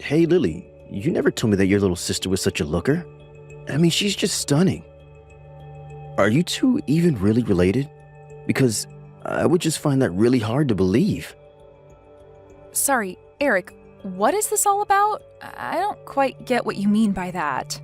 Hey, Lily, you never told me that your little sister was such a looker. I mean, she's just stunning. Are you two even really related? Because I would just find that really hard to believe. Sorry, Eric, what is this all about? I don't quite get what you mean by that.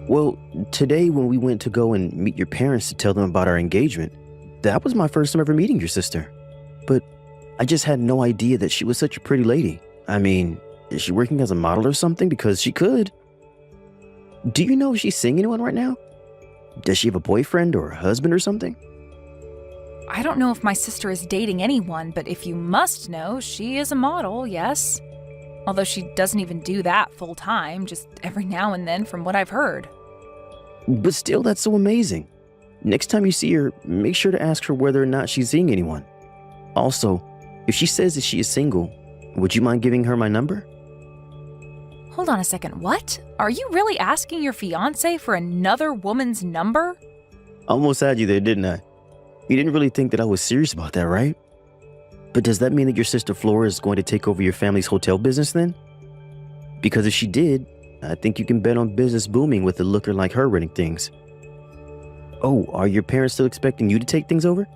Well, today when we went to go and meet your parents to tell them about our engagement, that was my first time ever meeting your sister. But I just had no idea that she was such a pretty lady. I mean, is she working as a model or something? Because she could. Do you know if she's seeing anyone right now? Does she have a boyfriend or a husband or something? I don't know if my sister is dating anyone, but if you must know, she is a model, yes. Although she doesn't even do that full time, just every now and then from what I've heard. But still, that's so amazing. Next time you see her, make sure to ask her whether or not she's seeing anyone. Also, if she says that she is single, would you mind giving her my number? Hold on a second, what? Are you really asking your fiancé for another woman's number? Almost had you there, didn't I? You didn't really think that I was serious about that, right? But does that mean that your sister Flora is going to take over your family's hotel business then? Because if she did, I think you can bet on business booming with a looker like her running things. Oh, are your parents still expecting you to take things over?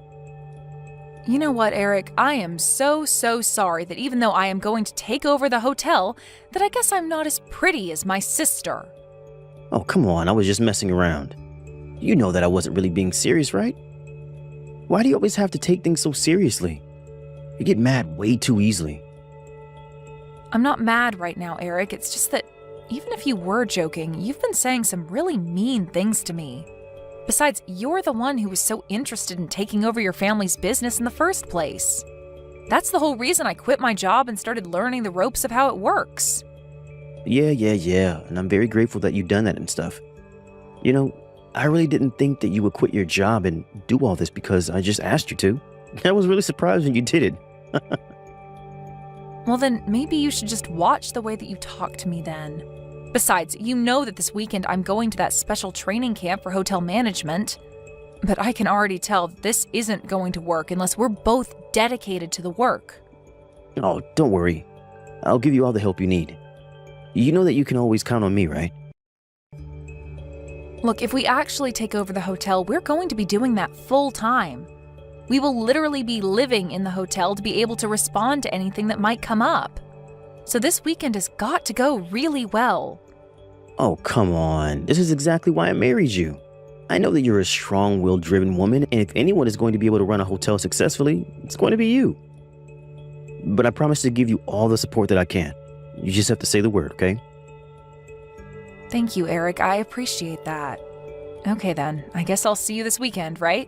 You know what, Eric? I am so sorry that even though I am going to take over the hotel, that I guess I'm not as pretty as my sister. Oh, come on, I was just messing around. You know that I wasn't really being serious, right? Why do you always have to take things so seriously? You get mad way too easily. I'm not mad right now, Eric. It's just that even if you were joking, you've been saying some really mean things to me. Besides, you're the one who was so interested in taking over your family's business in the first place. That's the whole reason I quit my job and started learning the ropes of how it works. Yeah, and I'm very grateful that you've done that and stuff. You know, I really didn't think that you would quit your job and do all this because I just asked you to. I was really surprised when you did it. Well then, maybe you should just watch the way that you talk to me then. Besides, you know that this weekend I'm going to that special training camp for hotel management. But I can already tell this isn't going to work unless we're both dedicated to the work. Oh, don't worry. I'll give you all the help you need. You know that you can always count on me, right? Look, if we actually take over the hotel, we're going to be doing that full time. We will literally be living in the hotel to be able to respond to anything that might come up. So this weekend has got to go really well. Oh, come on. This is exactly why I married you. I know that you're a strong-willed, driven woman, and if anyone is going to be able to run a hotel successfully, it's going to be you. But I promise to give you all the support that I can. You just have to say the word, okay? Thank you, Eric. I appreciate that. Okay then, I guess I'll see you this weekend, right?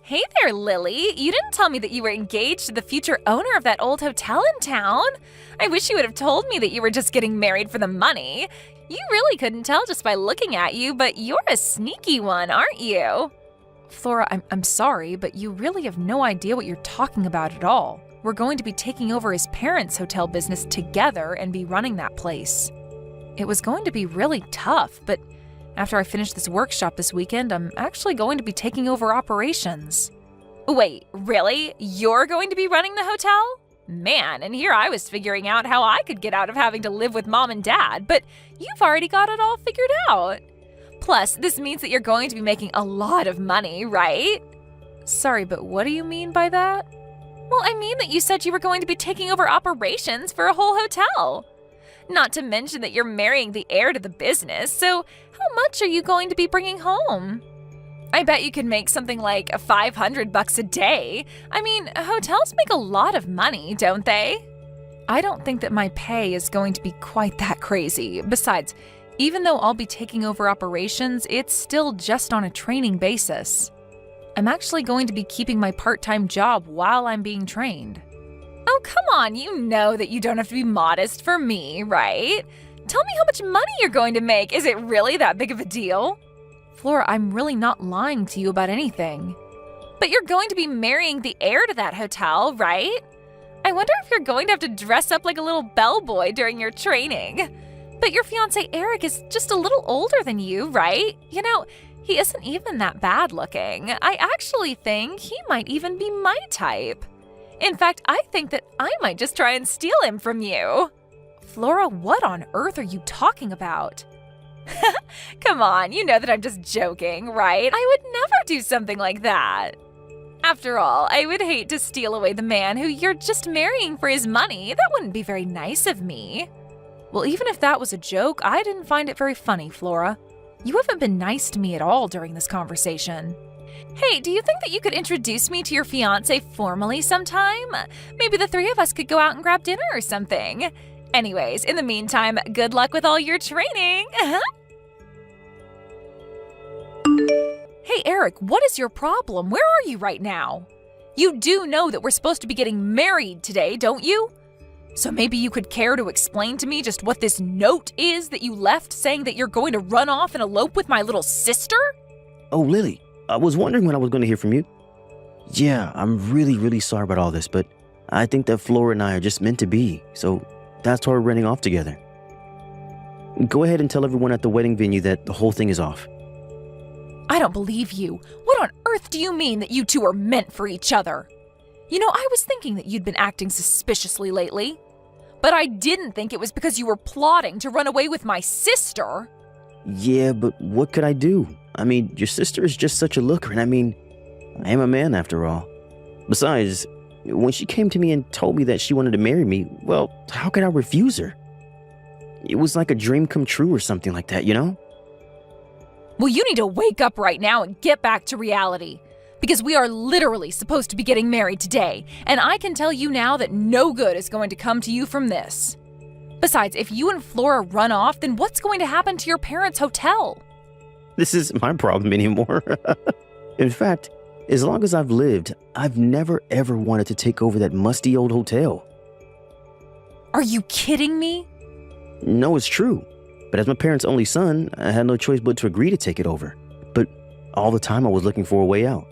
Hey there, Lily. You didn't tell me that you were engaged to the future owner of that old hotel in town. I wish you would have told me that you were just getting married for the money. You really couldn't tell just by looking at you, but you're a sneaky one, aren't you? Flora, I'm sorry, but you really have no idea what you're talking about at all. We're going to be taking over his parents' hotel business together and be running that place. It was going to be really tough, but after I finish this workshop this weekend, I'm actually going to be taking over operations. Wait, really? You're going to be running the hotel? Man, and here I was figuring out how I could get out of having to live with mom and dad, but you've already got it all figured out. Plus, this means that you're going to be making a lot of money, right? Sorry, but what do you mean by that? Well, I mean that you said you were going to be taking over operations for a whole hotel. Not to mention that you're marrying the heir to the business, so how much are you going to be bringing home? I bet you could make something like $500 a day. I mean, hotels make a lot of money, don't they? I don't think that my pay is going to be quite that crazy. Besides, even though I'll be taking over operations, it's still just on a training basis. I'm actually going to be keeping my part-time job while I'm being trained. Oh, come on, you know that you don't have to be modest for me, right? Tell me how much money you're going to make. Is it really that big of a deal? Flora, I'm really not lying to you about anything. But you're going to be marrying the heir to that hotel, right? I wonder if you're going to have to dress up like a little bellboy during your training. But your fiancé Eric is just a little older than you, right? You know, he isn't even that bad looking. I actually think he might even be my type. In fact, I think that I might just try and steal him from you. Flora, what on earth are you talking about? Come on, you know that I'm just joking, right? I would never do something like that. After all, I would hate to steal away the man who you're just marrying for his money. That wouldn't be very nice of me. Well, even if that was a joke, I didn't find it very funny, Flora. You haven't been nice to me at all during this conversation. Hey, do you think that you could introduce me to your fiancé formally sometime? Maybe the three of us could go out and grab dinner or something. Anyways, in the meantime, good luck with all your training. Hey, Eric, what is your problem? Where are you right now? You do know that we're supposed to be getting married today, don't you? So maybe you could care to explain to me just what this note is that you left saying that you're going to run off and elope with my little sister? Oh, Lily, I was wondering when I was going to hear from you. Yeah, I'm really sorry about all this, but I think that Flora and I are just meant to be, so that's why we're running off together. Go ahead and tell everyone at the wedding venue that the whole thing is off. I don't believe you. What on earth do you mean that you two are meant for each other? You know, I was thinking that you'd been acting suspiciously lately. But I didn't think it was because you were plotting to run away with my sister. Yeah, but what could I do? I mean, your sister is just such a looker, and I am a man after all. Besides, when she came to me and told me that she wanted to marry me, well, how could I refuse her? It was like a dream come true or something like that, you know? Well, you need to wake up right now and get back to reality. Because we are literally supposed to be getting married today, and I can tell you now that no good is going to come to you from this. Besides, if you and Flora run off, then what's going to happen to your parents' hotel? This isn't my problem anymore. In fact, as long as I've lived, I've never ever wanted to take over that musty old hotel. Are you kidding me? No, it's true. But as my parents' only son, I had no choice but to agree to take it over. But all the time I was looking for a way out.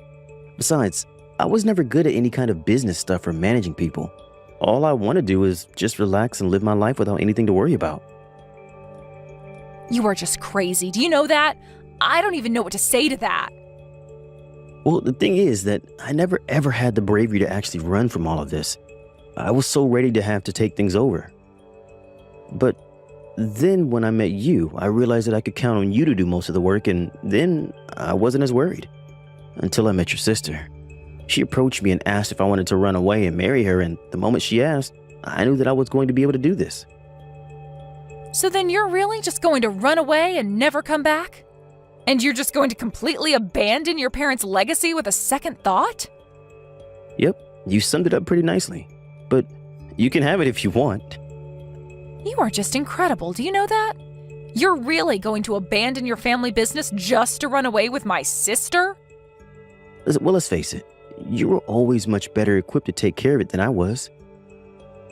Besides, I was never good at any kind of business stuff or managing people. All I want to do is just relax and live my life without anything to worry about. You are just crazy. Do you know that? I don't even know what to say to that. Well, the thing is that I never ever had the bravery to actually run from all of this. I was so ready to have to take things over. But then when I met you, I realized that I could count on you to do most of the work, and then I wasn't as worried. Until I met your sister. She approached me and asked if I wanted to run away and marry her, and the moment she asked, I knew that I was going to be able to do this. So then you're really just going to run away and never come back? And you're just going to completely abandon your parents' legacy with a second thought? Yep, you summed it up pretty nicely. But you can have it if you want. You are just incredible, do you know that? You're really going to abandon your family business just to run away with my sister? Well, let's face it, you were always much better equipped to take care of it than I was.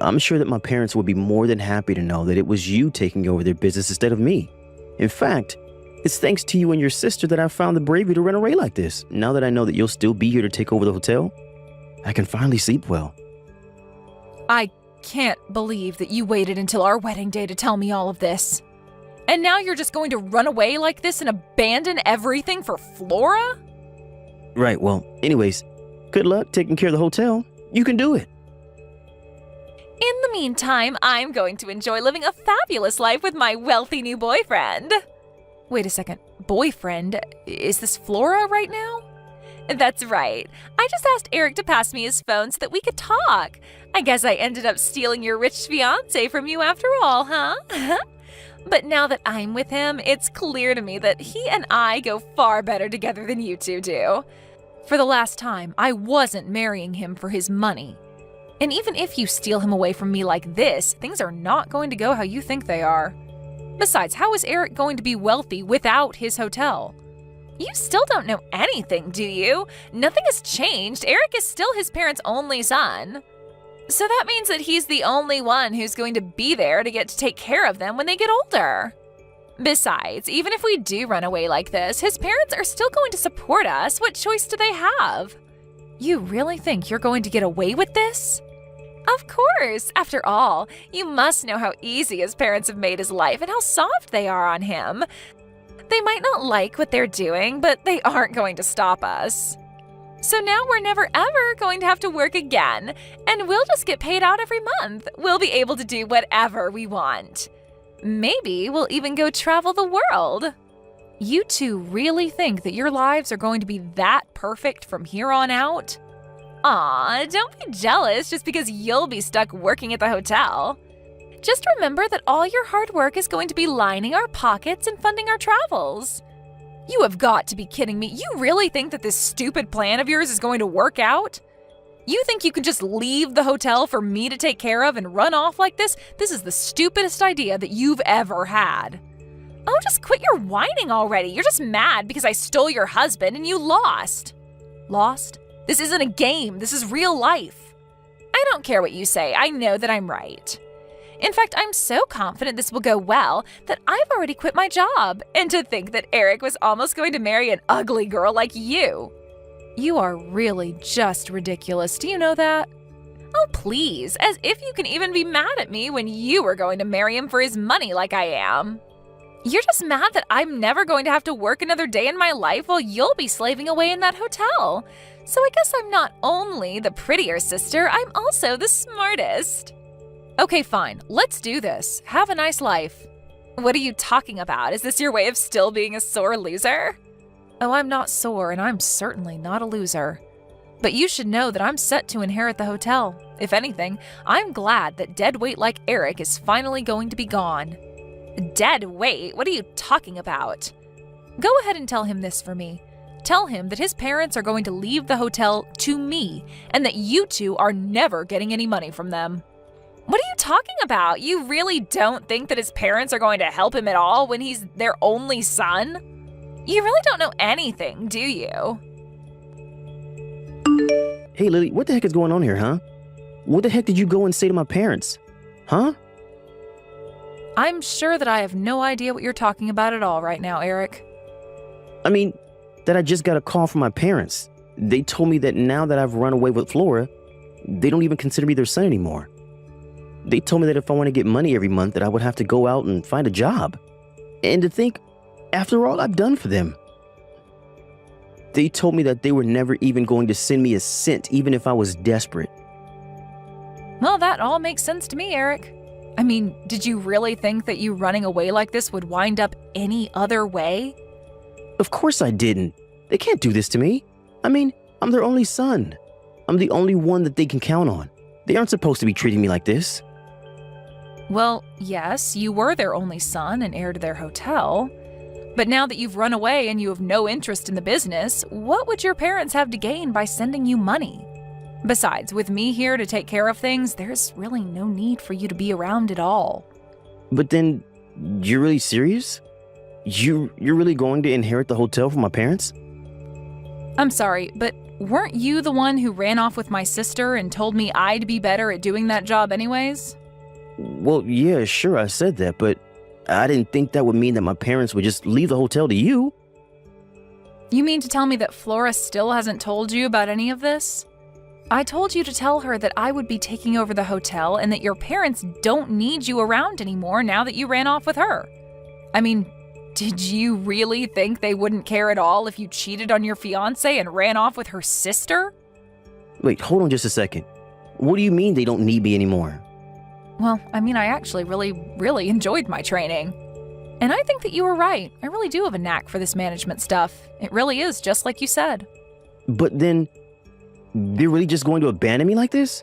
I'm sure that my parents would be more than happy to know that it was you taking over their business instead of me. In fact, it's thanks to you and your sister that I found the bravery to run away like this. Now that I know that you'll still be here to take over the hotel, I can finally sleep well. I can't believe that you waited until our wedding day to tell me all of this. And now you're just going to run away like this and abandon everything for Flora? Right, well, anyways, good luck taking care of the hotel. You can do it. In the meantime, I'm going to enjoy living a fabulous life with my wealthy new boyfriend. Wait a second, boyfriend? Is this Flora right now? That's right. I just asked Eric to pass me his phone so that we could talk. I guess I ended up stealing your rich fiancé from you after all, huh? But now that I'm with him, it's clear to me that he and I go far better together than you two do. For the last time, I wasn't marrying him for his money. And even if you steal him away from me like this, things are not going to go how you think they are. Besides, how is Eric going to be wealthy without his hotel? You still don't know anything, do you? Nothing has changed. Eric is still his parents' only son. So that means that he's the only one who's going to be there to get to take care of them when they get older. Besides, even if we do run away like this, his parents are still going to support us. What choice do they have? You really think you're going to get away with this? Of course. After all, you must know how easy his parents have made his life and how soft they are on him. They might not like what they're doing, but they aren't going to stop us. So now we're never ever going to have to work again, and we'll just get paid out every month. We'll be able to do whatever we want. Maybe we'll even go travel the world. You two really think that your lives are going to be that perfect from here on out? Aw, don't be jealous just because you'll be stuck working at the hotel. Just remember that all your hard work is going to be lining our pockets and funding our travels. You have got to be kidding me. You really think that this stupid plan of yours is going to work out? You think you can just leave the hotel for me to take care of and run off like this? This is the stupidest idea that you've ever had. Oh, just quit your whining already. You're just mad because I stole your husband and you lost. Lost? This isn't a game. This is real life. I don't care what you say. I know that I'm right. In fact, I'm so confident this will go well that I've already quit my job. And to think that Eric was almost going to marry an ugly girl like you. You are really just ridiculous. Do you know that? Oh, please, as if you can even be mad at me when you were going to marry him for his money like I am. You're just mad that I'm never going to have to work another day in my life while you'll be slaving away in that hotel. So I guess I'm not only the prettier sister, I'm also the smartest. Okay, fine. Let's do this. Have a nice life. What are you talking about? Is this your way of still being a sore loser? Oh, I'm not sore, and I'm certainly not a loser. But you should know that I'm set to inherit the hotel. If anything, I'm glad that dead weight like Eric is finally going to be gone. Dead weight? What are you talking about? Go ahead and tell him this for me. Tell him that his parents are going to leave the hotel to me, and that you two are never getting any money from them. What are you talking about? You really don't think that his parents are going to help him at all when he's their only son? You really don't know anything, do you? Hey, Lily, what the heck is going on here, huh? What the heck did you go and say to my parents? Huh? I'm sure that I have no idea what you're talking about at all right now, Eric. I mean, that I just got a call from my parents. They told me that now that I've run away with Flora, they don't even consider me their son anymore. They told me that if I want to get money every month, that I would have to go out and find a job. And to think, after all I've done for them. They told me that they were never even going to send me a cent, even if I was desperate. Well, that all makes sense to me, Eric. I mean, did you really think that you running away like this would wind up any other way? Of course I didn't. They can't do this to me. I mean, I'm their only son. I'm the only one that they can count on. They aren't supposed to be treating me like this. Well, yes, you were their only son and heir to their hotel. But now that you've run away and you have no interest in the business, what would your parents have to gain by sending you money? Besides, with me here to take care of things, there's really no need for you to be around at all. But then, you're really serious? You're really going to inherit the hotel from my parents? I'm sorry, but weren't you the one who ran off with my sister and told me I'd be better at doing that job anyways? Well, yeah, sure, I said that, but I didn't think that would mean that my parents would just leave the hotel to you. You mean to tell me that Flora still hasn't told you about any of this? I told you to tell her that I would be taking over the hotel and that your parents don't need you around anymore now that you ran off with her. I mean, did you really think they wouldn't care at all if you cheated on your fiancé and ran off with her sister? Wait, hold on just a second. What do you mean they don't need me anymore? Well, I mean, I actually really enjoyed my training. And I think that you were right. I really do have a knack for this management stuff. It really is just like you said. But then, they're really just going to abandon me like this?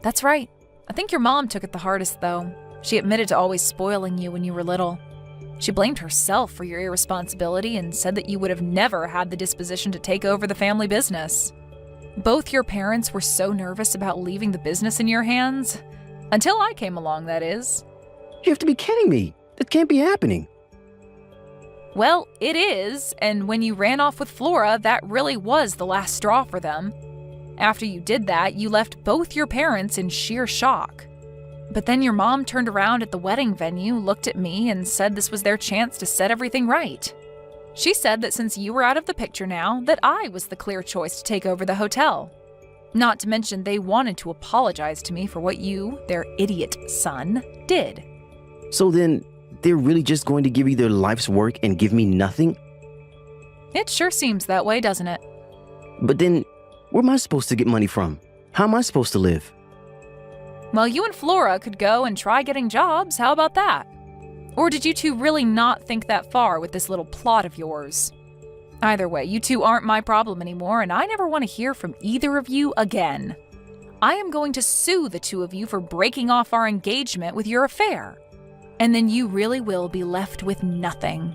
That's right. I think your mom took it the hardest, though. She admitted to always spoiling you when you were little. She blamed herself for your irresponsibility and said that you would have never had the disposition to take over the family business. Both your parents were so nervous about leaving the business in your hands. Until I came along, that is. You have to be kidding me. That can't be happening. Well, it is, and when you ran off with Flora, that really was the last straw for them. After you did that, you left both your parents in sheer shock. But then your mom turned around at the wedding venue, looked at me, and said this was their chance to set everything right. She said that since you were out of the picture now, that I was the clear choice to take over the hotel. Not to mention they wanted to apologize to me for what you, their idiot son, did. So then, they're really just going to give you their life's work and give me nothing? It sure seems that way, doesn't it? But then, where am I supposed to get money from? How am I supposed to live? Well, you and Flora could go and try getting jobs. How about that? Or did you two really not think that far with this little plot of yours? Either way, you two aren't my problem anymore, and I never want to hear from either of you again. I am going to sue the two of you for breaking off our engagement with your affair. And then you really will be left with nothing.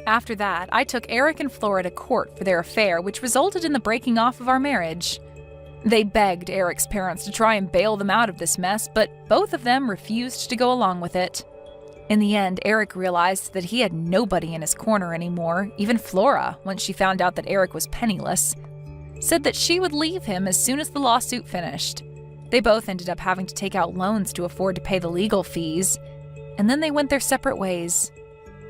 After that, I took Eric and Flora to court for their affair, which resulted in the breaking off of our marriage. They begged Eric's parents to try and bail them out of this mess, but both of them refused to go along with it. In the end, Eric realized that he had nobody in his corner anymore. Even Flora, once she found out that Eric was penniless, said that she would leave him as soon as the lawsuit finished. They both ended up having to take out loans to afford to pay the legal fees, and then they went their separate ways.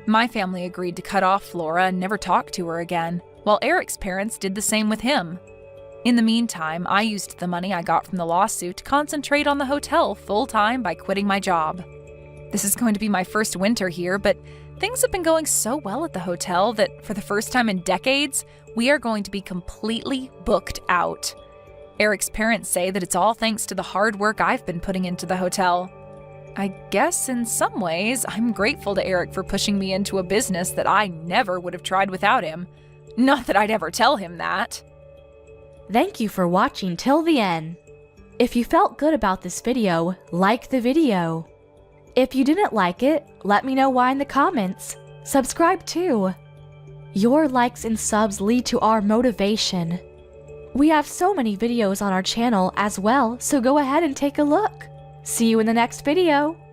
My family agreed to cut off Flora and never talk to her again, while Eric's parents did the same with him. In the meantime, I used the money I got from the lawsuit to concentrate on the hotel full-time by quitting my job. This is going to be my first winter here, but things have been going so well at the hotel that for the first time in decades, we are going to be completely booked out. Eric's parents say that it's all thanks to the hard work I've been putting into the hotel. I guess in some ways, I'm grateful to Eric for pushing me into a business that I never would have tried without him. Not that I'd ever tell him that. Thank you for watching till the end. If you felt good about this video, like the video. If you didn't like it, let me know why in the comments. Subscribe too. Your likes and subs lead to our motivation. We have so many videos on our channel as well, so go ahead and take a look. See you in the next video.